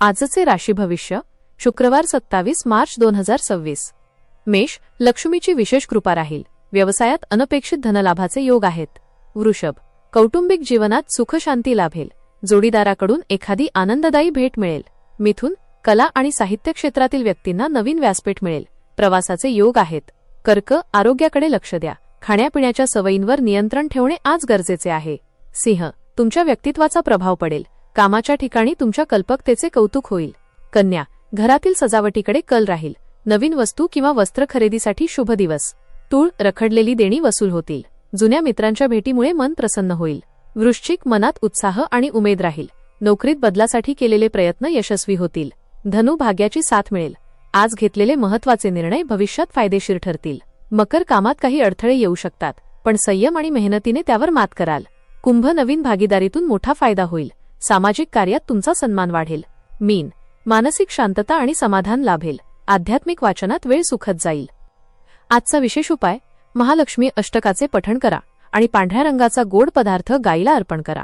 आजचे राशी भविष्य शुक्रवार 27 मार्च 2026. मेष, लक्ष्मीची विशेष कृपा राहील. व्यवसायात अनपेक्षित धनलाभाचे योग आहेत. वृषभ, कौटुंबिक जीवनात सुख शांती लाभेल. जोडीदाराकडून एखादी आनंददायी भेट मिळेल. मिथुन, कला आणि साहित्य क्षेत्रातील व्यक्तींना नवीन व्यासपीठ मिळेल. प्रवासाचे योग आहेत. कर्क, आरोग्याकडे लक्ष द्या. खाण्यापिण्याच्या सवयींवर नियंत्रण ठेवणे आज गरजेचे आहे. सिंह, तुमच्या व्यक्तित्वाचा प्रभाव पडेल. कामाच्या ठिकाणी तुमच्या कल्पकतेचे कौतुक होईल. कन्या, घरातील सजावटीकडे कल राहील. नवीन वस्तू किंवा वस्त्र खरेदीसाठी शुभ दिवस. तूळ, रखडलेली देणी वसूल होतील. जुन्या मित्रांच्या भेटीमुळे मन प्रसन्न होईल. वृश्चिक, मनात उत्साह आणि उमेद राहील. नोकरीत बदलासाठी केलेले प्रयत्न यशस्वी होतील. धनु, भाग्याची साथ मिळेल. आज घेतलेले महत्त्वाचे निर्णय भविष्यात फायदेशीर ठरतील. मकर, कामात काही अडथळे येऊ शकतात, पण संयम आणि मेहनतीने त्यावर मात कराल. कुंभ, नवीन भागीदारीतून मोठा फायदा होईल. सामाजिक कार्यात तुमचा सन्मान वाढेल. मीन, मानसिक शांतता आणि समाधान लाभेल. आध्यात्मिक वाचनात वेळ सुखद जाईल. आजचा विशेष उपाय, महालक्ष्मी अष्टकाचे पठण करा आणि पांढऱ्या रंगाचा गोड पदार्थ गायीला अर्पण करा.